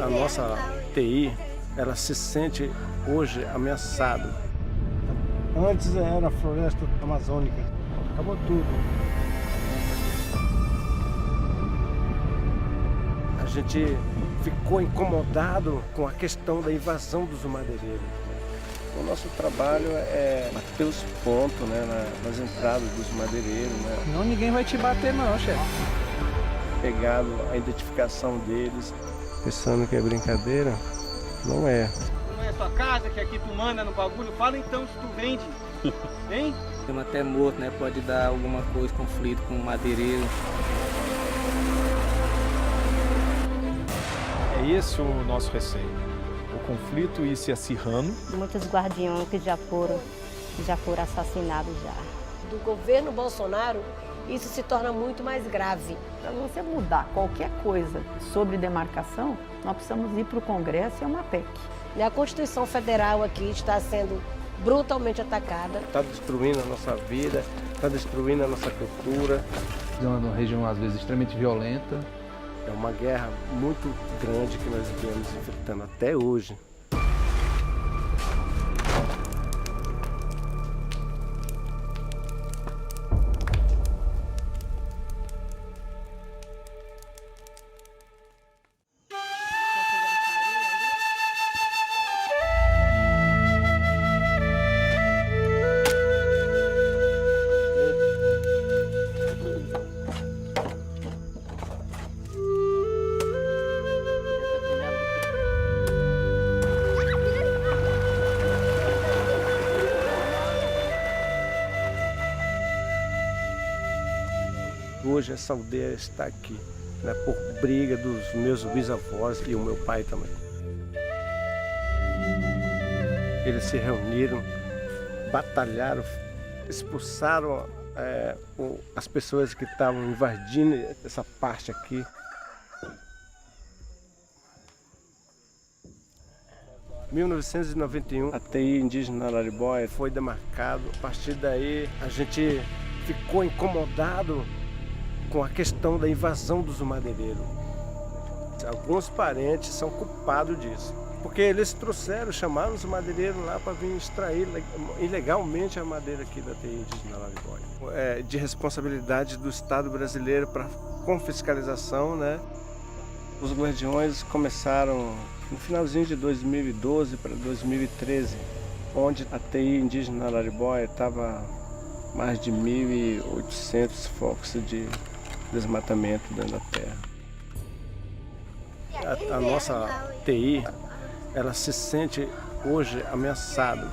A nossa TI, ela se sente hoje ameaçada. Antes era a floresta amazônica, acabou tudo. A gente ficou incomodado com a questão da invasão dos madeireiros. O nosso trabalho é bater os pontos, né, nas entradas dos madeireiros. Né? Não, ninguém vai te bater não, chefe. Pegado a identificação deles, pensando que é brincadeira, não é. Não é sua casa, que aqui tu manda no bagulho? Fala então se tu vende, hein? Até morto, né? Pode dar alguma coisa, conflito com o madeireiro. É esse o nosso receio. O conflito ir se acirrando. Muitos guardiões que já foram assassinados já. Do governo Bolsonaro, isso se torna muito mais grave. Para você mudar qualquer coisa sobre demarcação, nós precisamos ir para o Congresso e é uma PEC. E a Constituição Federal aqui está sendo brutalmente atacada. Está destruindo a nossa vida, está destruindo a nossa cultura. É uma região, às vezes, extremamente violenta. É uma guerra muito grande que nós viemos enfrentando até hoje. Hoje essa aldeia está aqui, né, por briga dos meus bisavós e o meu pai também. Eles se reuniram, batalharam, expulsaram as pessoas que estavam invadindo essa parte aqui. Em 1991, a TI indígena Araribóia foi demarcado. A partir daí, a gente ficou incomodado com a questão da invasão dos madeireiros. Alguns parentes são culpados disso, porque eles chamaram os madeireiros lá para vir extrair ilegalmente a madeira aqui da TI indígena Araribóia. É de responsabilidade do Estado brasileiro com fiscalização, né? Os guardiões começaram no finalzinho de 2012 para 2013, onde a TI indígena Araribóia estava mais de 1.800 focos de desmatamento dentro da terra. A nossa TI, ela se sente hoje ameaçada,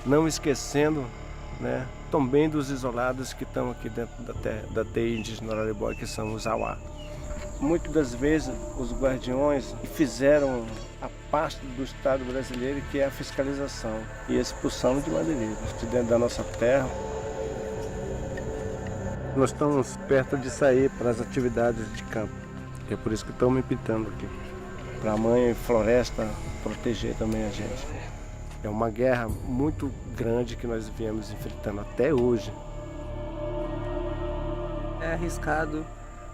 não esquecendo, né, também dos isolados que estão aqui dentro da TI indígena Araribóia, que são os Auá. Muitas das vezes os guardiões fizeram a parte do Estado brasileiro, que é a fiscalização e a expulsão de madeireiros de dentro da nossa terra. Nós estamos perto de sair para as atividades de campo. É por isso que estamos me pintando aqui. Para a mãe floresta proteger também a gente. É uma guerra muito grande que nós viemos enfrentando até hoje. É arriscado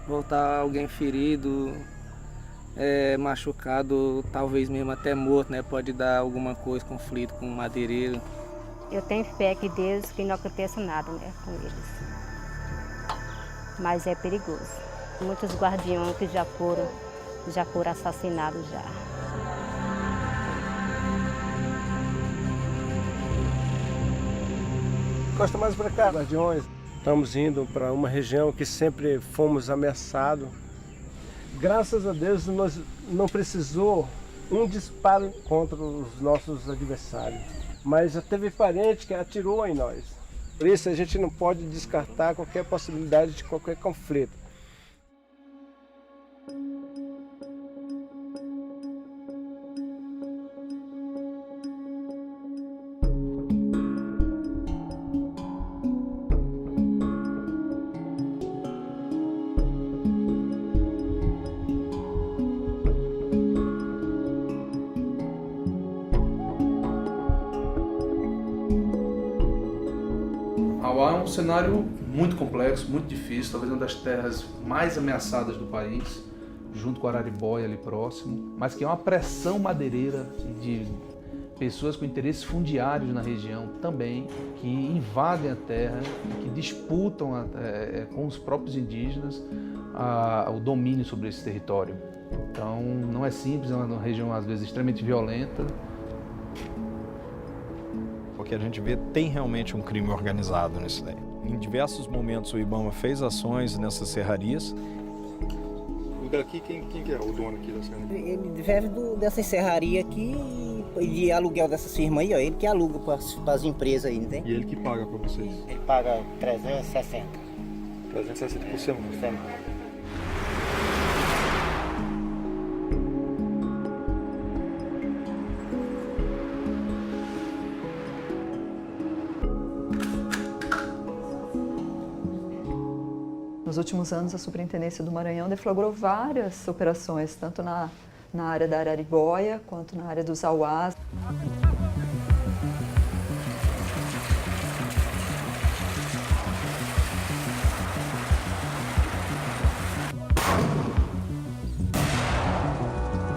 voltar alguém ferido, machucado, talvez mesmo até morto, né? Pode dar alguma coisa, conflito com o madeireiro. Eu tenho fé que Deus que não aconteça nada, né, com eles. Mas é perigoso. Muitos guardiões que já foram assassinados já. Encosta mais para cá, guardiões. Estamos indo para uma região que sempre fomos ameaçados. Graças a Deus, nós não precisou um disparo contra os nossos adversários. Mas já teve parente que atirou em nós. Por isso a gente não pode descartar qualquer possibilidade de qualquer conflito. Auá é um cenário muito complexo, muito difícil, talvez uma das terras mais ameaçadas do país, junto com a Araribóia ali próximo, mas que é uma pressão madeireira de pessoas com interesses fundiários na região também, que invadem a terra, que disputam com os próprios indígenas o domínio sobre esse território. Então não é simples, é uma região às vezes extremamente violenta. O que a gente vê tem realmente um crime organizado nisso daí. Em diversos momentos o IBAMA fez ações nessas serrarias. Daqui, quem que é o dono aqui da serraria? Ele vive dessa serraria aqui e de aluguel dessas firmas aí, ó. Ele que aluga para as empresas aí, não tem? E ele que paga para vocês? Ele paga 360. 360 por semana? Nos últimos anos, a Superintendência do Maranhão deflagrou várias operações, tanto na área da Araribóia quanto na área dos Auás.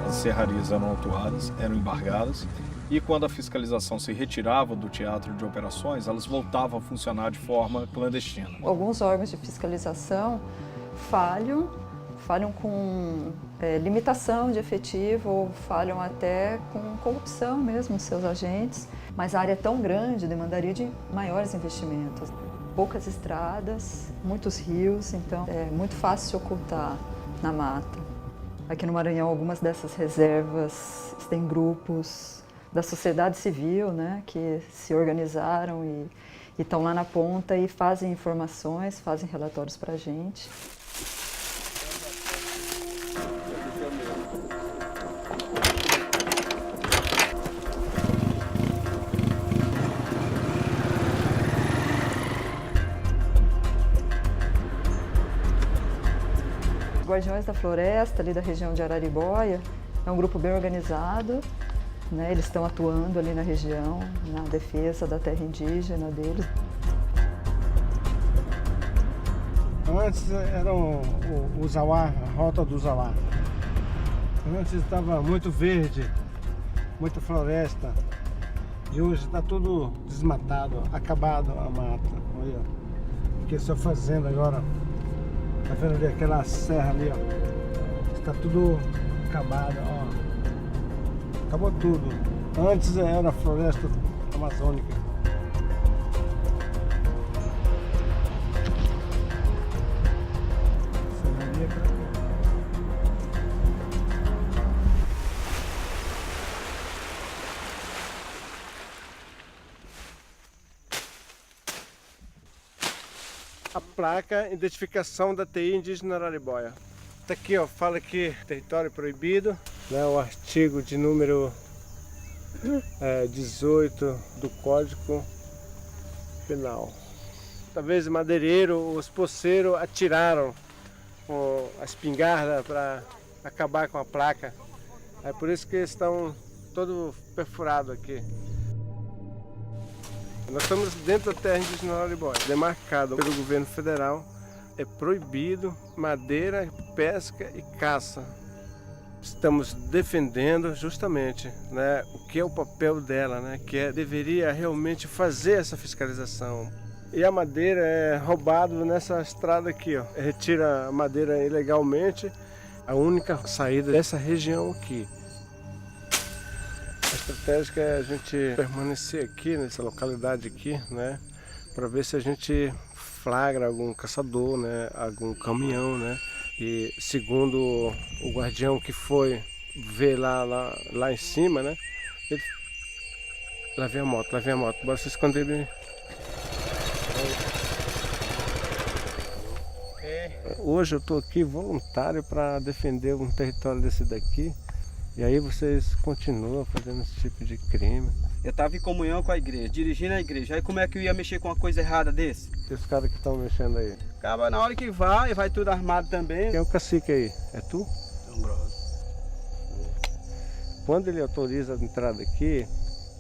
As serrarias eram autuadas, eram embargadas, e quando a fiscalização se retirava do teatro de operações, elas voltavam a funcionar de forma clandestina. Alguns órgãos de fiscalização falham com limitação de efetivo ou falham até com corrupção mesmo dos seus agentes, mas a área é tão grande, demandaria de maiores investimentos. Poucas estradas, muitos rios, então é muito fácil se ocultar na mata. Aqui no Maranhão, algumas dessas reservas têm grupos da sociedade civil, né, que se organizaram e estão lá na ponta e fazem informações, fazem relatórios para a gente. Os Guardiões da Floresta, ali da região de Araribóia, é um grupo bem organizado. Né, eles estão atuando ali na região, na defesa da terra indígena deles. Antes era o Zauá, a rota do Zauá. Antes estava muito verde, muita floresta. E hoje está tudo desmatado, acabado a mata. Olha, fiquei só fazendo agora. Tá vendo ali aquela serra ali, ó? Está tudo acabado, ó. Acabou tudo. Antes era a floresta amazônica. A placa identificação da TI indígena Araribóia. Tá aqui, ó, fala que território proibido, né, o artigo de número 18 do Código Penal. Talvez o madeireiro, os poceiros atiraram com a espingarda para acabar com a placa. É por isso que estão todo perfurado aqui. Nós estamos dentro da terra indígena Araribóia, demarcado pelo governo federal. É proibido madeira, pesca e caça. Estamos defendendo justamente, né, o que é o papel dela, né, que deveria realmente fazer essa fiscalização. E a madeira é roubada nessa estrada aqui, ó. Retira a madeira ilegalmente, a única saída dessa região aqui. A estratégia é a gente permanecer aqui, nessa localidade aqui, né, para ver se a gente flagra algum caçador, né, algum caminhão, né, e segundo o guardião que foi ver lá em cima, né, ele... lá vem a moto, bora se esconder bem. Hoje eu estou aqui voluntário para defender um território desse daqui, e aí vocês continuam fazendo esse tipo de crime. Eu estava em comunhão com a igreja, dirigindo a igreja. Aí como é que eu ia mexer com uma coisa errada desse? E os caras que estão mexendo aí? Acaba na hora que vai tudo armado também. Quem é o cacique aí? É tu? É um brother. Quando ele autoriza a entrada aqui,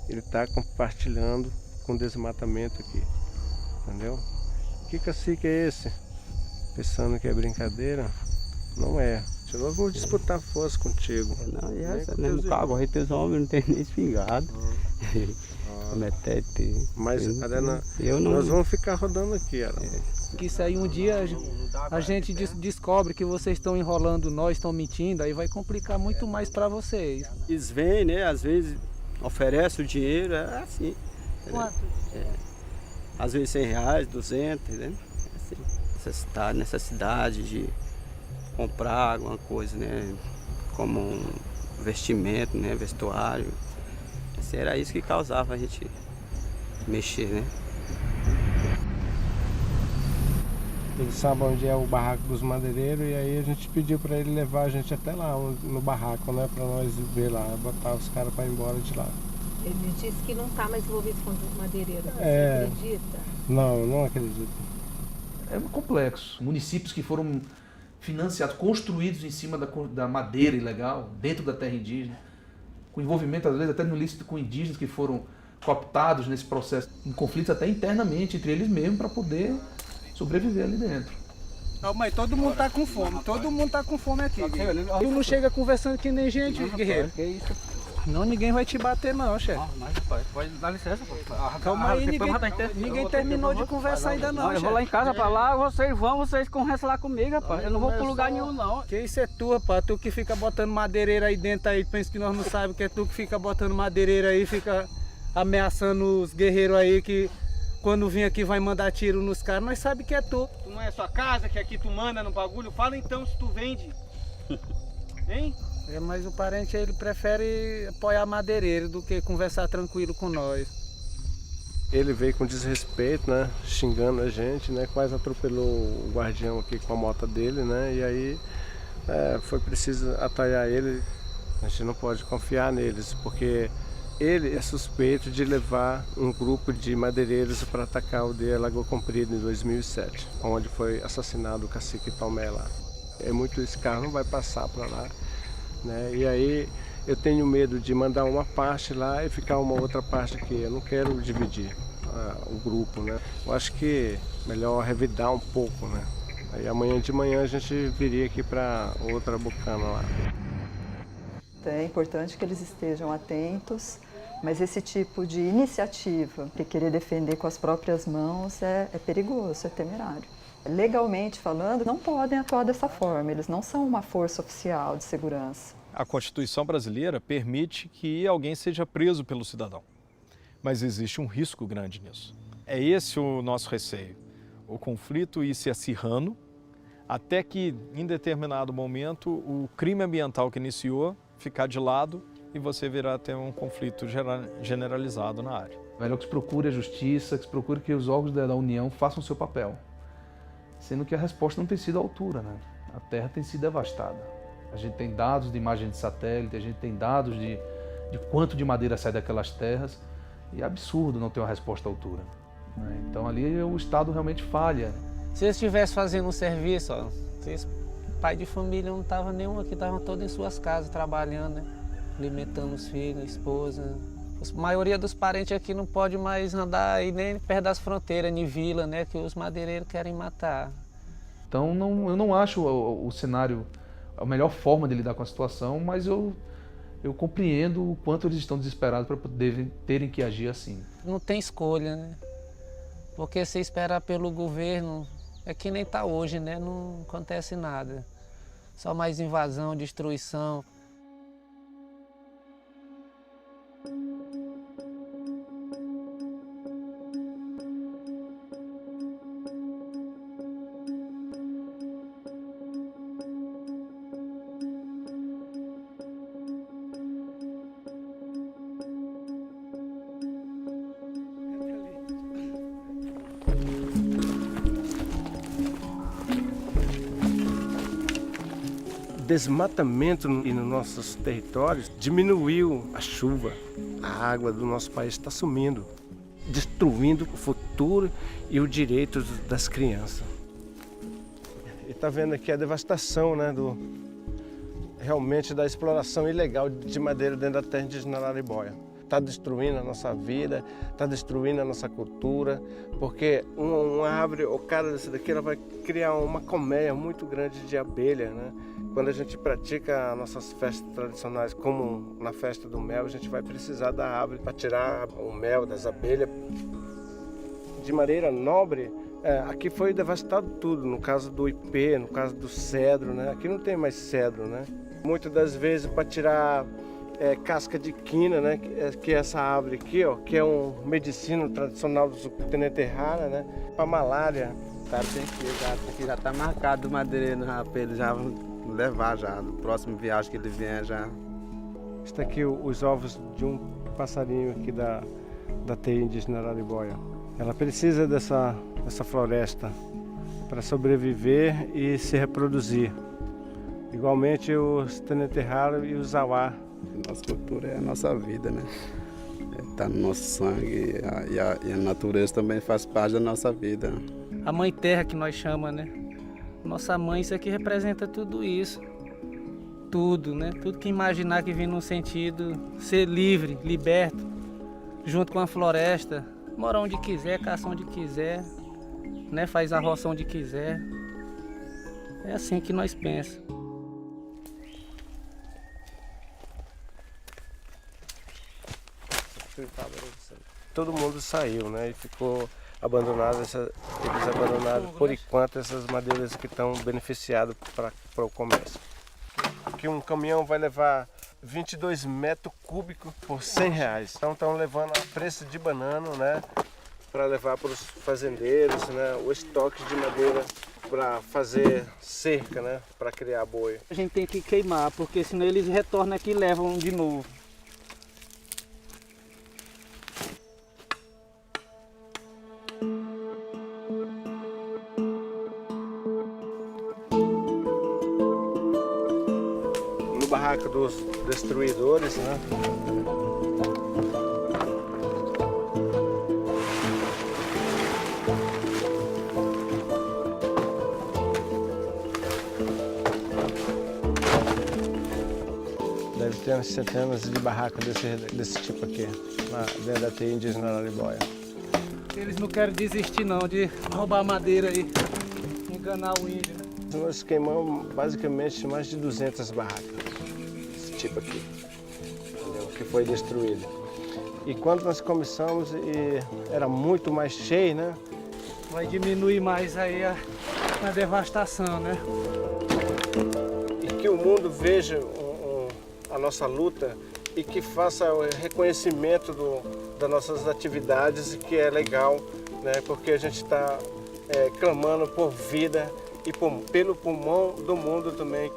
ele está compartilhando com desmatamento aqui. Entendeu? Que cacique é esse? Pensando que é brincadeira? Não é. gente. Nós vamos disputar força contigo. Não, no carro, a gente homens não tem nem espingarda. Mas, Arana, nós vamos ficar rodando aqui, Arana. Que isso aí um dia a gente descobre que vocês estão enrolando nós, estão mentindo, aí vai complicar muito mais para vocês. Eles vêm, né? Às vezes oferecem o dinheiro, é assim. Quanto? Às vezes R$100, 200, entendeu? Assim, necessidade de comprar alguma coisa, né? Como um vestimento, né? Vestuário. Era isso que causava a gente mexer, né? Ele sabe onde é o barraco dos madeireiros e aí a gente pediu para ele levar a gente até lá no barraco, né? Para nós ver lá, botar os caras para ir embora de lá. Ele disse que não está mais envolvido com os madeireiros. Você acredita? Não acredito. É complexo. Municípios que foram financiados, construídos em cima da madeira ilegal, dentro da terra indígena, com envolvimento, às vezes, até no ilícito com indígenas que foram cooptados nesse processo, em conflitos até internamente, entre eles mesmos, para poder sobreviver ali dentro. Não, mas todo mundo tá com fome, todo mundo tá com fome aqui. Tu não chega conversando que nem gente, guerreiro. Que isso? Não, ninguém vai te bater não, chefe. Mas, pai, pode dar licença, pô. Calma aí, ninguém terminou de conversar ainda não, Eu vou lá em casa pra lá, vocês conversam lá comigo, rapaz. Eu não vou pra lugar nenhum, não. Que isso é tu, rapaz. Tu que fica botando madeireira aí dentro aí, pensa que nós não sabemos que é tu que fica botando madeireira aí, fica ameaçando os guerreiros aí que quando vir aqui vai mandar tiro nos caras, nós sabemos que é tu. Tu não é sua casa, que aqui tu manda no bagulho? Fala então se tu vende. Hein? Mas o parente ele prefere apoiar madeireiro do que conversar tranquilo com nós. Ele veio com desrespeito, né? Xingando a gente, né? Quase atropelou o guardião aqui com a moto dele, né? E aí foi preciso atalhar ele. A gente não pode confiar neles, porque ele é suspeito de levar um grupo de madeireiros para atacar a aldeia Lagoa Comprida em 2007, onde foi assassinado o cacique Tomé lá. Esse carro não vai passar para lá. Né? E aí eu tenho medo de mandar uma parte lá e ficar uma outra parte aqui. Eu não quero dividir o grupo, né? Eu acho que é melhor revidar um pouco, né? Aí amanhã de manhã a gente viria aqui para outra Bucana lá. É importante que eles estejam atentos, mas esse tipo de iniciativa, de querer defender com as próprias mãos, é perigoso, é temerário. Legalmente falando, não podem atuar dessa forma, eles não são uma força oficial de segurança. A Constituição brasileira permite que alguém seja preso pelo cidadão, mas existe um risco grande nisso. É esse o nosso receio, o conflito ir se acirrando, até que em determinado momento o crime ambiental que iniciou ficar de lado e você virá a ter um conflito generalizado na área. Melhor que se procure a justiça, que se procure que os órgãos da União façam o seu papel. Sendo que a resposta não tem sido à altura, né? A terra tem sido devastada. A gente tem dados de imagem de satélite, a gente tem dados de quanto de madeira sai daquelas terras, e é absurdo não ter uma resposta à altura. Né? Então ali o Estado realmente falha. Se eles estivessem fazendo um serviço, ó, pai de família não estava nenhum aqui, estavam todos em suas casas trabalhando, né? Alimentando os filhos, a esposa. A maioria dos parentes aqui não pode mais andar aí nem perto das fronteiras, nem vila, né? Que os madeireiros querem matar. Então eu não acho o cenário a melhor forma de lidar com a situação, mas eu compreendo o quanto eles estão desesperados para terem que agir assim. Não tem escolha, né? Porque se esperar pelo governo, é que nem está hoje, né? Não acontece nada. Só mais invasão, destruição. Desmatamento nos nossos territórios diminuiu a chuva, a água do nosso país está sumindo, destruindo o futuro e o direito das crianças. E está vendo aqui a devastação, né, realmente da exploração ilegal de madeira dentro da terra indígena Araribóia. Está destruindo a nossa vida, está destruindo a nossa cultura, porque uma árvore, o cara desse daqui, ela vai criar uma colmeia muito grande de abelha, né? Quando a gente pratica nossas festas tradicionais, como na festa do mel, a gente vai precisar da árvore para tirar o mel das abelhas de maneira nobre. Aqui foi devastado tudo, no caso do ipê, no caso do cedro, né? Aqui não tem mais cedro, né? Muitas das vezes para tirar casca de quina, né? Que é essa árvore aqui, ó, que é um medicina tradicional do Tenente Rara, né? Para malária. Tá, aqui já tá marcado o madeireiro já, para ele já levar já, no próximo viagem que ele vier já. Está aqui os ovos de um passarinho aqui da teia indígena Araribóia. Ela precisa dessa floresta para sobreviver e se reproduzir. Igualmente os Tenente Rara e os Zawá. Nossa cultura é a nossa vida, né? Está no nosso sangue e a natureza também faz parte da nossa vida. A mãe terra que nós chamamos, né? Nossa mãe, isso aqui representa tudo isso. Tudo, né? Tudo que imaginar que vem num sentido ser livre, liberto, junto com a floresta, morar onde quiser, caçar onde quiser, né? Faz a roça onde quiser. É assim que nós pensamos. Todo mundo saiu, né? E ficou abandonado, eles abandonaram por enquanto essas madeiras que estão beneficiadas para o comércio. Aqui um caminhão vai levar 22 metros cúbicos por R$100. Então estão levando a preço de banana, né? Para levar para os fazendeiros, né? O estoque de madeira para fazer cerca, né? Para criar boi. A gente tem que queimar, porque senão eles retornam aqui e levam de novo. Barraca dos destruidores, né? Deve ter umas centenas de barracas desse tipo aqui, dentro da teia indígena Araribóia. Eles não querem desistir não de roubar madeira e enganar o índio, né? Nós queimamos basicamente mais de 200 barracas. Tipo aqui, entendeu? Que foi destruído. E quando nós começamos, era muito mais cheio, né? Vai diminuir mais aí a devastação, né? E que o mundo veja a nossa luta e que faça o reconhecimento das nossas atividades, que é legal, né? Porque a gente está clamando por vida e pelo pulmão do mundo também.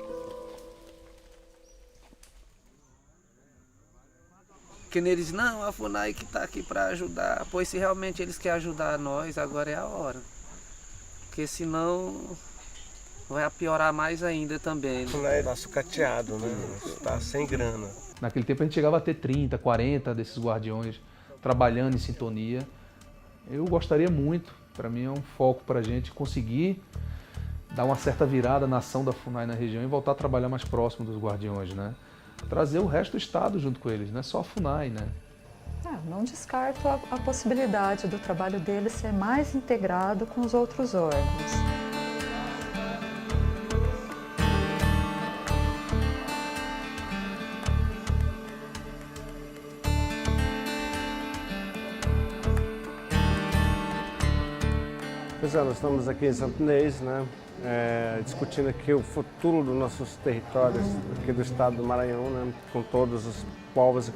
Que eles, não, a FUNAI que está aqui para ajudar, pois se realmente eles querem ajudar nós, agora é a hora. Porque senão vai piorar mais ainda também. A FUNAI está sucateado, né? Está sem grana. Naquele tempo a gente chegava a ter 30, 40 desses guardiões trabalhando em sintonia. Eu gostaria muito, para mim é um foco para a gente conseguir dar uma certa virada na ação da FUNAI na região e voltar a trabalhar mais próximo dos guardiões, né? Trazer o resto do estado junto com eles, não é só a FUNAI, né? Não descarto a possibilidade do trabalho deles ser mais integrado com os outros órgãos. Pois é, nós estamos aqui em Santo Inês, né? Discutindo aqui o futuro dos nossos territórios aqui do estado do Maranhão, né? Com todos os povos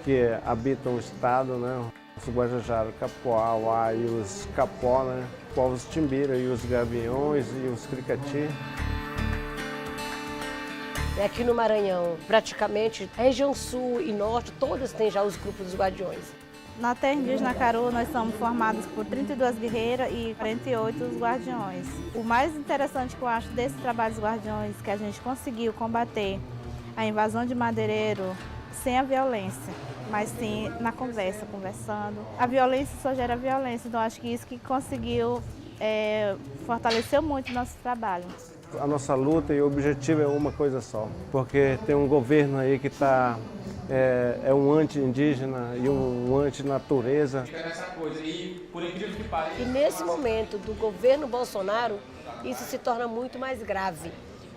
que habitam o estado, né? Os Guajajara, Capoá, Uá e os Capó, né? Povos Timbira e os Gaviões e os Cricati. Aqui no Maranhão, praticamente, a região sul e norte, todas têm já os grupos dos guardiões. Na terra indígena Caru, nós somos formados por 32 guerreiras e 48 os guardiões. O mais interessante que eu acho desse trabalho dos guardiões é que a gente conseguiu combater a invasão de madeireiro sem a violência, mas sim na conversa, conversando. A violência só gera violência, então acho que isso que conseguiu fortaleceu muito o nosso trabalho. A nossa luta e o objetivo é uma coisa só, porque tem um governo aí que é um anti-indígena e um anti-natureza. E nesse momento do governo Bolsonaro, isso se torna muito mais grave,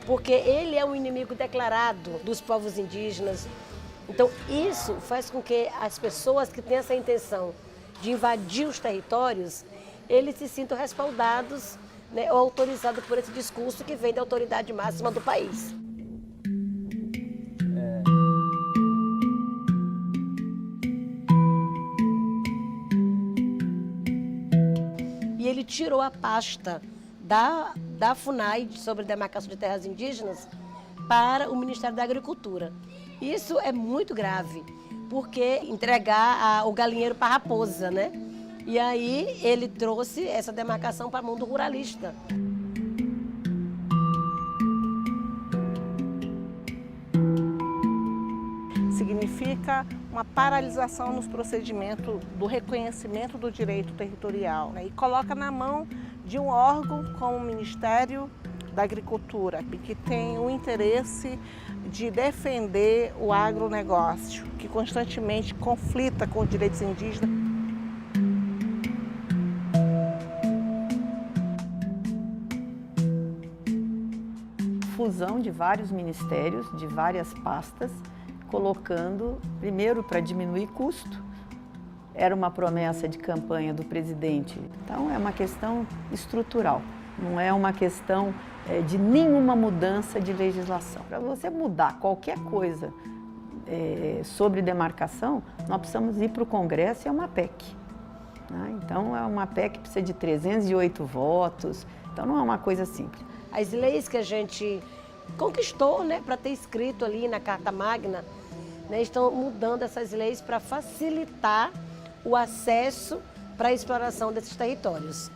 porque ele é um inimigo declarado dos povos indígenas. Então, isso faz com que as pessoas que têm essa intenção de invadir os territórios, eles se sintam respaldados, né, ou autorizados por esse discurso que vem da autoridade máxima do país. E ele tirou a pasta da FUNAI sobre demarcação de terras indígenas para o Ministério da Agricultura. Isso é muito grave, porque entregar o galinheiro para a raposa, né? E aí ele trouxe essa demarcação para o mundo ruralista. Significa uma paralisação nos procedimentos do reconhecimento do direito territorial, né? E coloca na mão de um órgão como o Ministério da Agricultura, que tem o interesse de defender o agronegócio, que constantemente conflita com os direitos indígenas. Fusão de vários ministérios, de várias pastas, colocando, primeiro, para diminuir custo. Era uma promessa de campanha do presidente. Então, é uma questão estrutural, não é uma questão de nenhuma mudança de legislação. Para você mudar qualquer coisa sobre demarcação, nós precisamos ir para o Congresso e é uma PEC. Né? Então, é uma PEC que precisa de 308 votos, então não é uma coisa simples. As leis que a gente conquistou, né, para ter escrito ali na Carta Magna, né, estão mudando essas leis para facilitar o acesso para a exploração desses territórios.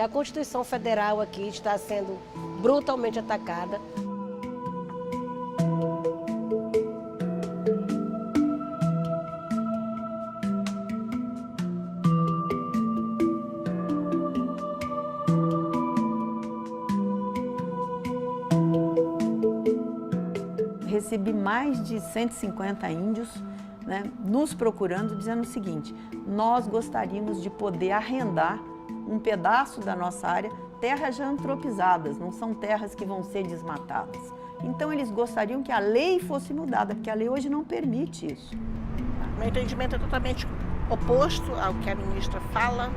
A Constituição Federal aqui está sendo brutalmente atacada. Recebi mais de 150 índios, né, nos procurando, dizendo o seguinte: nós gostaríamos de poder arrendar um pedaço da nossa área, terras já antropizadas, não são terras que vão ser desmatadas. Então eles gostariam que a lei fosse mudada, porque a lei hoje não permite isso. Meu entendimento é totalmente oposto ao que a ministra fala.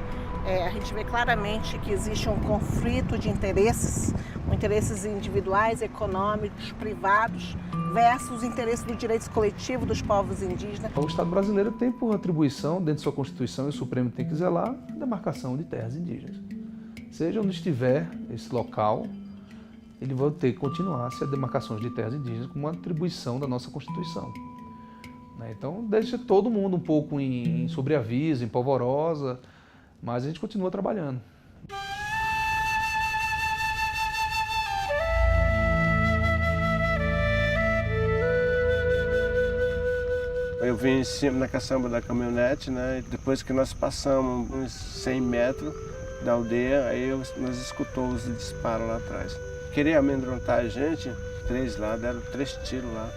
A gente vê claramente que existe um conflito de interesses, interesses individuais, econômicos, privados, versus interesses dos direitos coletivos dos povos indígenas. O Estado brasileiro tem por atribuição, dentro de sua Constituição, e o Supremo tem que zelar, a demarcação de terras indígenas. Seja onde estiver esse local, ele vai ter que continuar a ser a demarcação de terras indígenas como uma atribuição da nossa Constituição. Então, deixa todo mundo um pouco em sobreaviso, em polvorosa, mas a gente continua trabalhando. Eu vim em cima na caçamba da caminhonete, né? E depois que nós passamos uns 100 metros da aldeia, aí nós escutamos os disparos lá atrás. Queria amedrontar a gente, 3 lá, deram 3 tiros lá.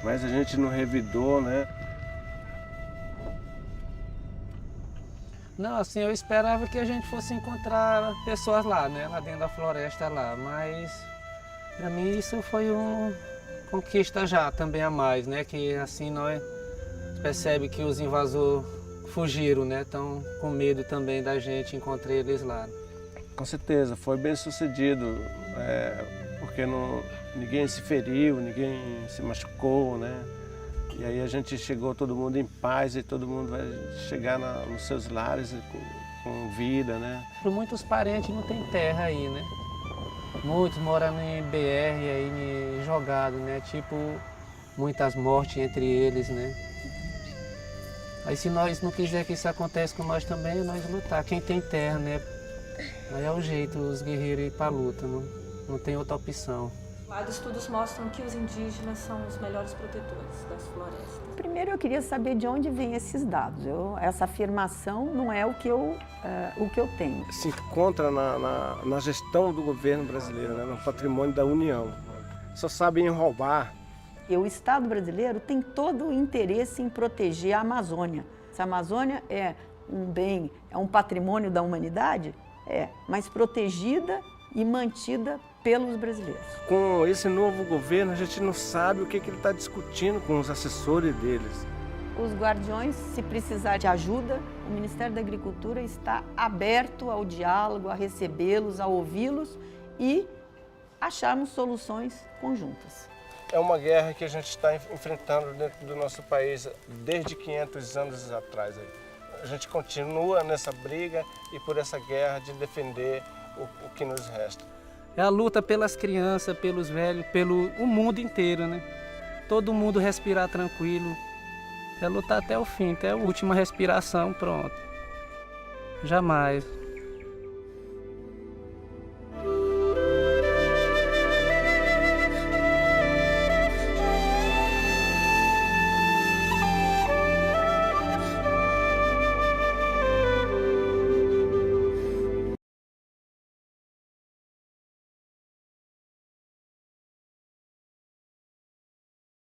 Mas a gente não revidou, né? Não, assim, eu esperava que a gente fosse encontrar pessoas lá, né? Lá dentro da floresta lá, mas para mim isso foi uma conquista já também a mais, né? Que assim nós percebe que os invasores fugiram, né? Estão com medo também da gente, encontrei eles lá. Com certeza, foi bem sucedido, porque ninguém se feriu, ninguém se machucou, né? E aí a gente chegou todo mundo em paz e todo mundo vai chegar nos seus lares com vida, né? Por muitos parentes não tem terra aí, né? Muitos moram em BR aí jogados, né? Tipo, muitas mortes entre eles, né? Aí se nós não quiser que isso aconteça com nós também, nós lutar. Quem tem terra, né? Aí é o jeito, os guerreiros ir para a luta, não tem outra opção. Vários estudos mostram que os indígenas são os melhores protetores das florestas. Primeiro eu queria saber de onde vêm esses dados. Essa afirmação não é o que eu tenho. Se encontra na gestão do governo brasileiro, né? No patrimônio da União. Só sabem roubar. E o Estado brasileiro tem todo o interesse em proteger a Amazônia. Se a Amazônia é um bem, é um patrimônio da humanidade, mas protegida e mantida pelos brasileiros. Com esse novo governo, a gente não sabe o que ele está discutindo com os assessores deles. Os guardiões, se precisar de ajuda, o Ministério da Agricultura está aberto ao diálogo, a recebê-los, a ouvi-los e acharmos soluções conjuntas. É uma guerra que a gente está enfrentando dentro do nosso país desde 500 anos atrás. A gente continua nessa briga e por essa guerra de defender o que nos resta. É a luta pelas crianças, pelos velhos, pelo o mundo inteiro, né? Todo mundo respirar tranquilo. É lutar até o fim, até a última respiração, pronto. Jamais.